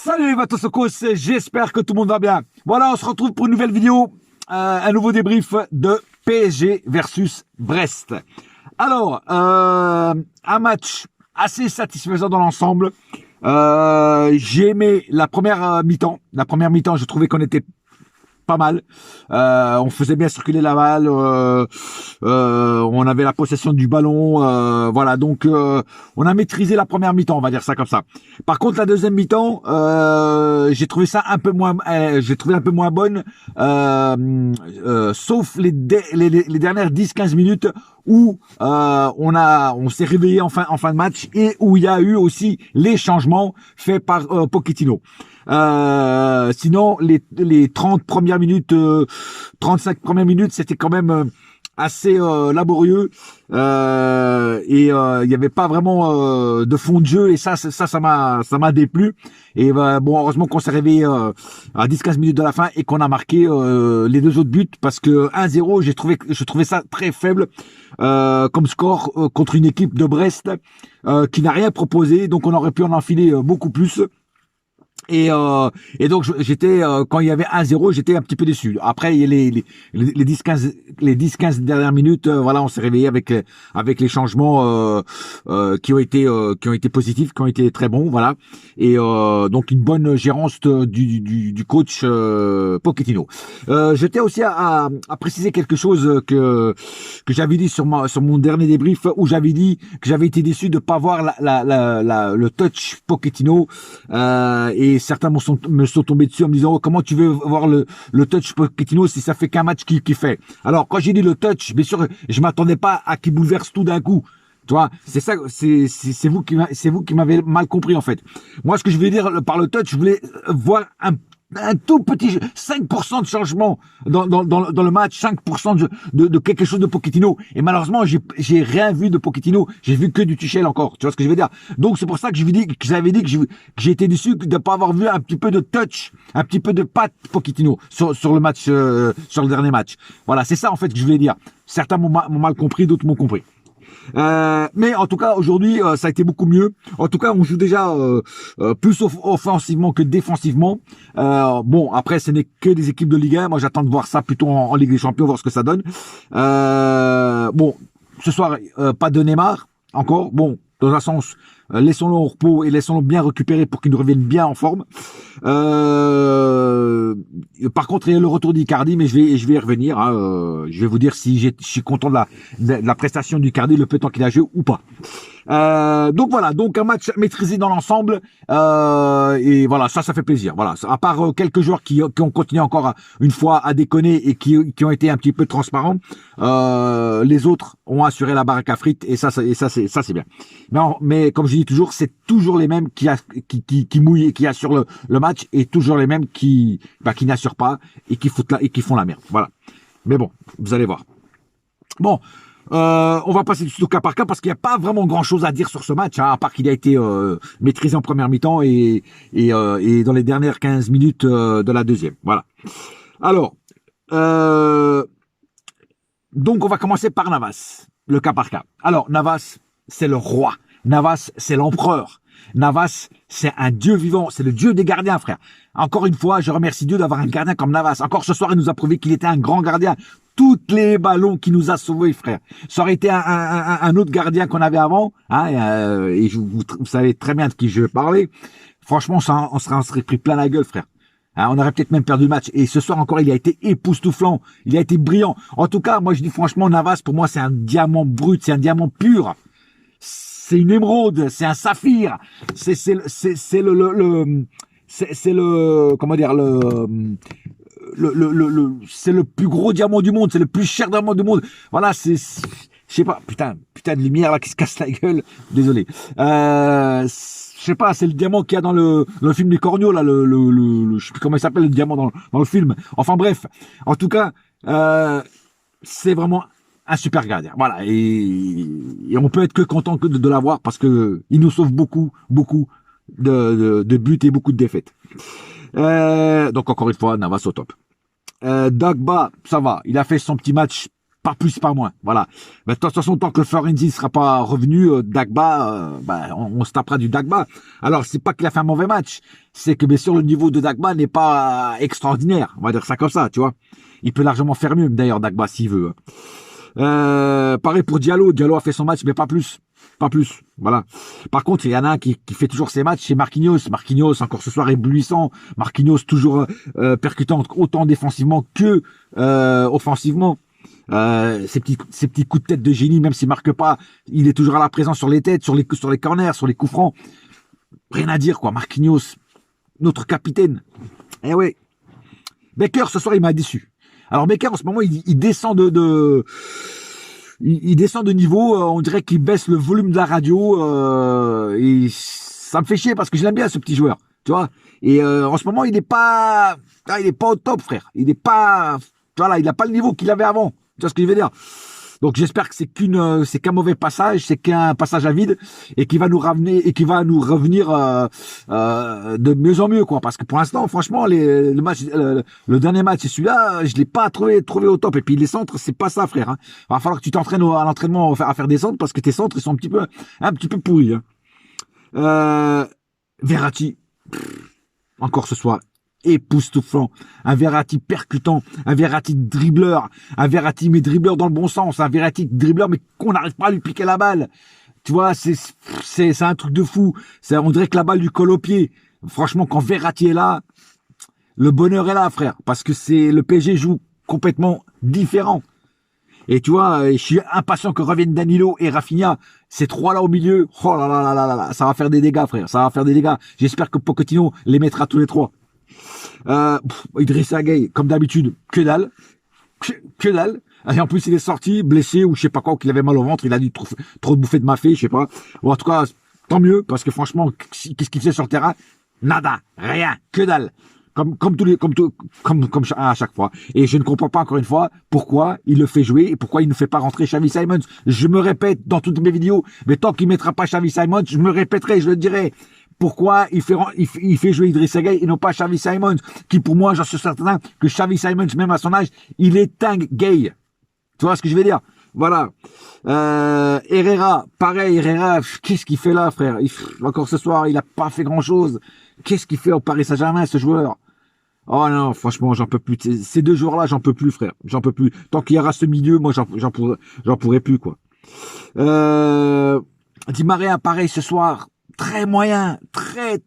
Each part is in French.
Salut les Vatosokos, j'espère que tout le monde va bien. Voilà, on se retrouve pour une nouvelle vidéo, un nouveau débrief de PSG versus Brest. Alors, un match assez satisfaisant dans l'ensemble. J'ai aimé la première mi-temps. La première mi-temps, je trouvais qu'on était pas mal. On faisait bien circuler la balle. On avait la possession du ballon. Voilà, donc on a maîtrisé la première mi-temps, on va dire ça comme ça. Par contre, la deuxième mi-temps, j'ai trouvé ça un peu moins, j'ai trouvé un peu moins bonne, sauf les dernières 10-15 minutes où on s'est réveillé en fin de match et où il y a eu aussi les changements faits par Pochettino. Sinon, les 30 premières minutes, 35 premières minutes, c'était quand même assez laborieux et il n'y avait pas vraiment de fond de jeu et ça m'a déplu. Et bon, heureusement qu'on s'est réveillé à 10-15 minutes de la fin et qu'on a marqué les deux autres buts, parce que 1-0, je trouvais ça très faible comme score contre une équipe de Brest qui n'a rien proposé, donc on aurait pu en enfiler beaucoup plus. Et donc j'étais quand il y avait 1-0, j'étais un petit peu déçu. Après il y a les 10-15 dernières minutes, voilà, on s'est réveillé avec les changements qui ont été positifs, qui ont été très bons, voilà. Et donc une bonne gérance du coach Pochettino. J'étais aussi à préciser quelque chose que j'avais dit sur mon dernier débrief, où j'avais dit que j'avais été déçu de pas voir le touch Pochettino, et certains me sont tombés dessus en me disant, oh, comment tu veux voir le touch Pochettino si ça fait qu'un match qui fait. Alors quand j'ai dit le touch, bien sûr, je m'attendais pas à qu'il bouleverse tout d'un coup. Tu vois, c'est ça, c'est vous qui m'avez mal compris en fait. Moi, ce que je veux dire par le touch, je voulais voir un tout petit 5% de changement dans le match, 5% de quelque chose de Pochettino. Et malheureusement, j'ai rien vu de Pochettino. J'ai vu que du Tuchel encore. Tu vois ce que je veux dire? Donc c'est pour ça que j'avais dit que j'ai été déçu de ne pas avoir vu un petit peu de touch, un petit peu de patte Pochettino sur le match, sur le dernier match. Voilà, c'est ça en fait que je voulais dire. Certains m'ont mal compris, d'autres m'ont compris. Mais en tout cas aujourd'hui ça a été beaucoup mieux. En tout cas on joue déjà plus offensivement que défensivement. Bon, après ce n'est que des équipes de Ligue 1. Moi j'attends de voir ça plutôt en Ligue des Champions, voir ce que ça donne. Bon, ce soir pas de Neymar encore. Bon, dans un sens, laissons-le au repos et laissons-le bien récupérer pour qu'il nous revienne bien en forme. Par contre, il y a le retour d'Icardi, mais je vais y revenir. Hein. Je vais vous dire si je suis content de la prestation d'Icardi, le peu de temps qu'il a joué ou pas. Donc voilà, donc un match maîtrisé dans l'ensemble, et voilà, ça fait plaisir. Voilà, à part quelques joueurs qui ont continué encore une fois à déconner et qui ont été un petit peu transparents, les autres ont assuré la baraque à frites, et ça c'est bien. Mais comme je dis toujours, c'est toujours les mêmes qui mouillent et qui assurent le match, et toujours les mêmes qui n'assurent pas et qui font la merde. Voilà. Mais bon, vous allez voir. Bon. On va passer du cas par cas, parce qu'il n'y a pas vraiment grand chose à dire sur ce match, hein, à part qu'il a été maîtrisé en première mi-temps et dans les dernières 15 minutes de la deuxième. Voilà. Alors, donc on va commencer par Navas, le cas par cas. Alors, Navas, c'est le roi. Navas, c'est l'empereur. Navas, c'est un dieu vivant, c'est le dieu des gardiens, frère. Encore une fois, je remercie Dieu d'avoir un gardien comme Navas. Encore ce soir, il nous a prouvé qu'il était un grand gardien. Toutes les ballons qu'il nous a sauvés, frère. Ça aurait été un autre gardien qu'on avait avant, hein, et vous savez très bien de qui je veux parler. Franchement, on serait pris plein la gueule, frère. Hein, on aurait peut-être même perdu le match. Et ce soir encore, il a été époustouflant. Il a été brillant. En tout cas, moi, je dis franchement, Navas, pour moi, c'est un diamant brut, c'est un diamant pur. C'est une émeraude, c'est un saphir. C'est le plus gros diamant du monde, c'est le plus cher diamant du monde. Voilà, je sais pas, putain de lumière là qui se casse la gueule. Désolé. Je sais pas, c'est le diamant qu'il y a dans le film des Corneaux là, je sais plus comment il s'appelle, le diamant dans le film. Enfin bref, en tout cas, c'est vraiment un super gardien. Voilà, et on peut être que content de l'avoir, parce que il nous sauve beaucoup de buts et beaucoup de défaites. Donc encore une fois, Navas au top. Dagba, ça va, il a fait son petit match Pas plus, pas moins. Voilà. Mais de toute façon, tant que le Florenzi ne sera pas revenu, Dagba, on se tapera du Dagba. Alors, c'est pas qu'il a fait un mauvais match. C'est que, bien sûr, le niveau de Dagba n'est pas extraordinaire. On va dire ça comme ça, tu vois. Il peut largement faire mieux, d'ailleurs, Dagba, s'il veut. Pareil pour Diallo. Diallo a fait son match, mais pas plus. Pas plus. Voilà. Par contre, il y en a un qui fait toujours ses matchs, c'est Marquinhos. Marquinhos, encore ce soir, éblouissant. Marquinhos, toujours percutant, autant défensivement que offensivement. Ces petits coups de tête de génie, même s'il marque pas, il est toujours à la présence sur les têtes, sur les corners, sur les coups francs. Rien à dire, quoi. Marquinhos, notre capitaine. Eh ouais. Becker, ce soir, il m'a déçu. Alors, Becker, en ce moment, il descend il descend de niveau, on dirait qu'il baisse le volume de la radio, et ça me fait chier parce que je l'aime bien, ce petit joueur, tu vois. Et en ce moment, il est pas au top, frère. Il a pas le niveau qu'il avait avant. Tu vois ce que je veux dire? Donc j'espère que c'est qu'un mauvais passage, c'est qu'un passage à vide et qui va nous ramener et qui va nous revenir de mieux en mieux, quoi. Parce que pour l'instant, franchement, le dernier match c'est celui-là, je l'ai pas trouvé au top. Et puis les centres, c'est pas ça, frère. Hein. Il va falloir que tu t'entraînes à l'entraînement à faire des centres parce que tes centres ils sont un petit peu pourris. Hein. Verratti, encore ce soir. Époustouflant, un Verratti percutant, un Verratti dribbleur, un Verratti mais dribbleur dans le bon sens, un Verratti dribbleur mais qu'on n'arrive pas à lui piquer la balle. Tu vois, c'est un truc de fou. On dirait que la balle lui colle au pied. Franchement, quand Verratti est là, le bonheur est là, frère, parce que le PSG joue complètement différent. Et tu vois, je suis impatient que reviennent Danilo et Rafinha. Ces trois-là au milieu, oh là là là là là, ça va faire des dégâts, frère, ça va faire des dégâts. J'espère que Pochettino les mettra tous les trois. Idrissa Gueye, comme d'habitude, que dalle. Que dalle. Et en plus, il est sorti, blessé, ou je sais pas quoi, qu'il avait mal au ventre, il a dû trop bouffer de mafé, je sais pas. Ou en tout cas, tant mieux, parce que franchement, qu'est-ce qu'il faisait sur le terrain? Nada, rien, que dalle. Comme à chaque fois. Et je ne comprends pas encore une fois pourquoi il le fait jouer et pourquoi il ne fait pas rentrer Xavi Simons. Je me répète dans toutes mes vidéos, mais tant qu'il mettra pas Xavi Simons, je me répéterai, je le dirai. Pourquoi il fait jouer Idrissa Gueye et non pas Xavi Simons, qui pour moi, j'en suis certain que Xavi Simons, même à son âge, il est un gay. Tu vois ce que je veux dire? Voilà. Herrera, pareil, Herrera, qu'est-ce qu'il fait là, frère? Encore ce soir, il a pas fait grand-chose. Qu'est-ce qu'il fait au Paris Saint-Germain, ce joueur? Oh non, franchement, j'en peux plus. Ces deux joueurs-là, j'en peux plus, frère. J'en peux plus. Tant qu'il y aura ce milieu, moi, j'en pourrai plus, quoi. Di Maria, pareil, ce soir. Très moyen, très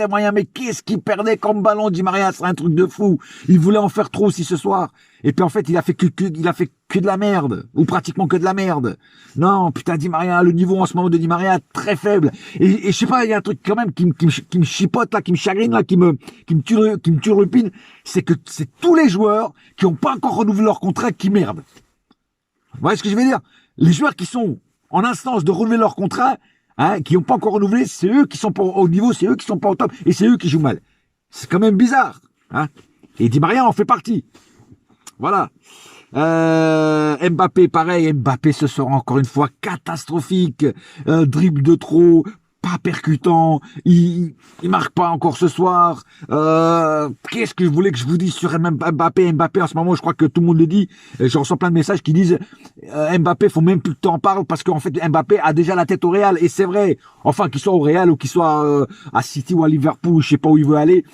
moyen. Mais qu'est-ce qu'il perdait comme ballon, Di Maria? C'est un truc de fou. Il voulait en faire trop aussi ce soir. Et puis en fait, il a fait que de la merde, ou pratiquement que de la merde. Non, putain, Di Maria, le niveau en ce moment de Di Maria très faible. Et je sais pas, il y a un truc quand même qui me chipote là, qui me chagrine là, qui me turlupine, c'est que c'est tous les joueurs qui ont pas encore renouvelé leur contrat qui merdent. Vous voyez ce que je veux dire? Les joueurs qui sont en instance de renouveler leur contrat, hein, qui n'ont pas encore renouvelé, c'est eux qui sont pas au niveau, c'est eux qui sont pas au top, et c'est eux qui jouent mal. C'est quand même bizarre, hein. Et Di Maria en fait partie. Voilà. Mbappé, pareil, Mbappé ce soir encore une fois catastrophique, dribble de trop, pas percutant, il marque pas encore ce soir. Qu'est-ce que je voulais que je vous dise sur Mbappé en ce moment, je crois que tout le monde le dit. Je reçois plein de messages qui disent Mbappé, faut même plus que tu en parles parce qu'en fait Mbappé a déjà la tête au Real, et c'est vrai. Enfin, qu'il soit au Real ou qu'il soit à City ou à Liverpool, je sais pas où il veut aller.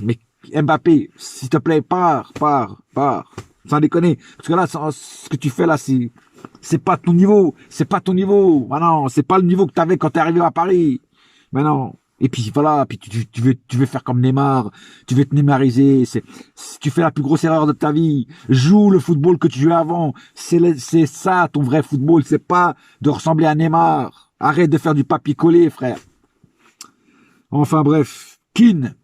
Mais Mbappé, s'il te plaît, pars. Sans déconner. Parce que là, ce que tu fais là, c'est pas ton niveau. C'est pas ton niveau. Ah non, c'est pas le niveau que t'avais quand t'es arrivé à Paris. Mais non. Et puis voilà, puis tu veux faire comme Neymar. Tu veux te neymariser. Tu fais la plus grosse erreur de ta vie. Joue le football que tu jouais avant. C'est ça, ton vrai football. C'est pas de ressembler à Neymar. Arrête de faire du papier collé, frère. Enfin bref. Keane.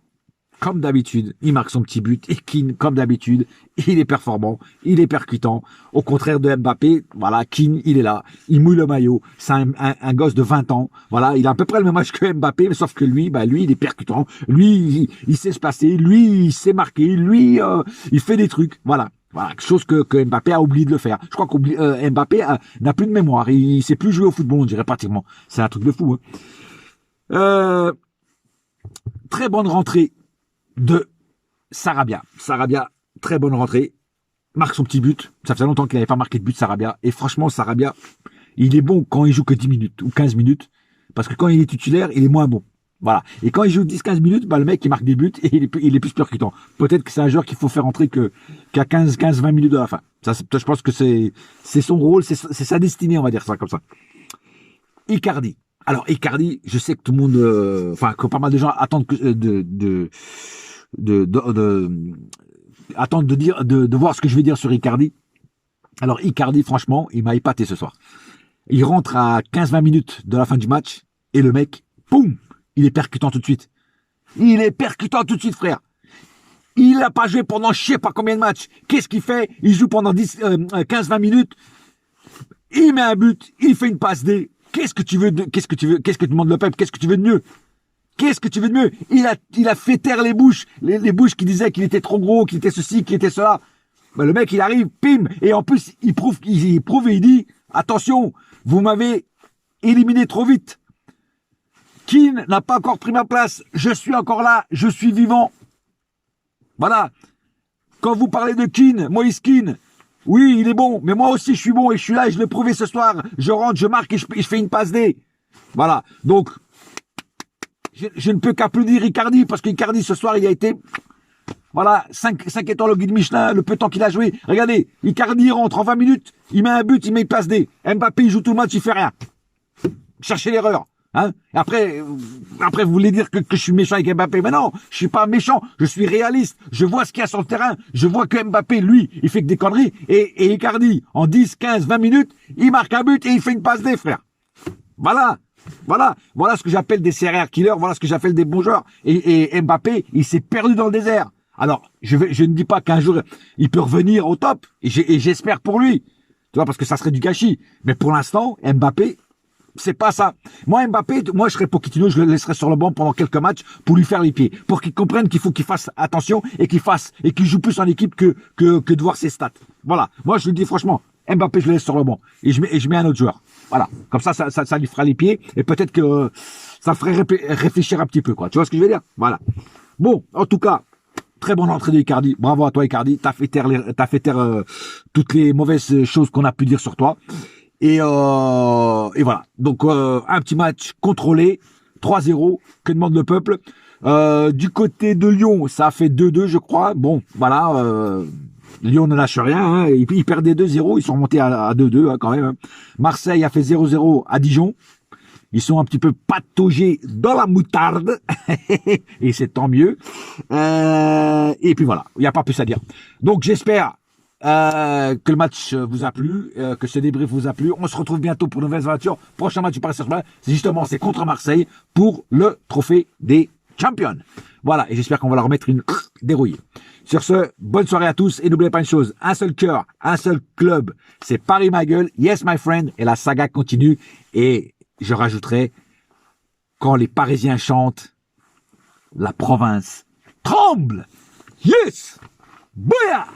Comme d'habitude, il marque son petit but. Et Keane, comme d'habitude, il est performant, il est percutant. Au contraire de Mbappé, voilà, Keane, il est là, il mouille le maillot. C'est un gosse de 20 ans. Voilà, il a à peu près le même âge que Mbappé, mais sauf que lui, il est percutant. Lui, il sait se placer. Lui, il sait marquer. Lui, il fait des trucs. Voilà. Voilà, quelque chose que Mbappé a oublié de le faire. Je crois que Mbappé n'a plus de mémoire. Il sait plus jouer au football, on dirait pratiquement. C'est un truc de fou. Hein. Très bonne rentrée de Sarabia. Sarabia, très bonne rentrée. marque son petit but. Ça faisait longtemps qu'il n'avait pas marqué de but, Sarabia. Et franchement, Sarabia, il est bon quand il joue que 10 minutes ou 15 minutes. Parce que quand il est titulaire, il est moins bon. Voilà. Et quand il joue 10-15 minutes, le mec, il marque des buts et il est plus percutant. Peut-être que c'est un joueur qu'il faut faire entrer qu'à 15-20 minutes de la fin. Ça, je pense que c'est son rôle, c'est sa destinée, on va dire ça comme ça. Icardi. Alors, Icardi, je sais que tout le monde, que pas mal de gens attendent attendent de voir ce que je vais dire sur Icardi. Alors, Icardi, franchement, il m'a épaté ce soir. Il rentre à 15-20 minutes de la fin du match et le mec, boum, il est percutant tout de suite. Il est percutant tout de suite, frère. Il n'a pas joué pendant je sais pas combien de matchs. Qu'est-ce qu'il fait? Il joue pendant 15-20 minutes. Il met un but, il fait une passe D. Qu'est-ce que tu demandes le peuple? Qu'est-ce que tu veux de mieux? Qu'est-ce que tu veux de mieux? Il a fait taire les bouches qui disaient qu'il était trop gros, qu'il était ceci, qu'il était cela. Le mec, il arrive, pim, et en plus, il prouve et il dit, attention, vous m'avez éliminé trop vite. Keane n'a pas encore pris ma place. Je suis encore là. Je suis vivant. Voilà. Quand vous parlez de Keane, Moïse Keane, oui, il est bon. Mais moi aussi, je suis bon et je suis là et je l'ai prouvé ce soir. Je rentre, je marque et je fais une passe D. Voilà. Donc, je ne peux qu'applaudir Icardi parce qu'Icardi, ce soir, il a été... Voilà, 5 étoiles au guide Michelin, le peu de temps qu'il a joué. Regardez, Icardi rentre en 20 minutes, il met un but, il met une passe D. Mbappé, il joue tout le match, il fait rien. Cherchez l'erreur. Hein? Après, vous voulez dire que je suis méchant avec Mbappé. Mais non, je suis pas méchant, je suis réaliste. Je vois ce qu'il y a sur le terrain. Je vois que Mbappé, lui, il fait que des conneries. Et Icardi, en 10, 15, 20 minutes, il marque un but et il fait une passe D, frère. Voilà ce que j'appelle des serial killers. Voilà ce que j'appelle des bons joueurs. Et Mbappé, il s'est perdu dans le désert. Alors, je ne dis pas qu'un jour, il peut revenir au top. Et j'espère pour lui. Tu vois, parce que ça serait du gâchis. Mais pour l'instant, Mbappé, c'est pas ça. Moi, Mbappé, je serais Pochettino, je le laisserais sur le banc pendant quelques matchs pour lui faire les pieds. Pour qu'il comprenne qu'il faut qu'il fasse attention et qu'il joue plus en équipe que de voir ses stats. Voilà. Moi, je le dis franchement. Mbappé, je le laisse sur le banc. Et je mets un autre joueur. Voilà. Comme ça lui fera les pieds. Et peut-être que ça ferait réfléchir un petit peu, quoi. Tu vois ce que je veux dire? Voilà. Bon, en tout cas, très bonne entrée de Icardi. Bravo à toi, Icardi. T'as fait taire toutes les mauvaises choses qu'on a pu dire sur toi. Et voilà. Donc, un petit match contrôlé. 3-0. Que demande le peuple? Du côté de Lyon, ça a fait 2-2, je crois. Bon, voilà. Lyon ne lâche rien. Hein. Ils perdaient 2-0. Ils sont remontés à 2-2 hein, quand même. Hein. Marseille a fait 0-0 à Dijon. Ils sont un petit peu pataugés dans la moutarde. Et c'est tant mieux. Et puis voilà. Il n'y a pas plus à dire. Donc, j'espère que le match vous a plu, que ce débrief vous a plu. On se retrouve bientôt pour de nouvelles aventures. Prochain match du Paris Saint-Germain, c'est contre Marseille pour le trophée des champions. Voilà, et j'espère qu'on va leur remettre une dérouille. Sur ce, bonne soirée à tous et n'oubliez pas une chose, un seul cœur, un seul club, c'est Paris ma gueule, yes my friend, et la saga continue. Et je rajouterai, quand les Parisiens chantent, la province tremble. Yes! Bouya!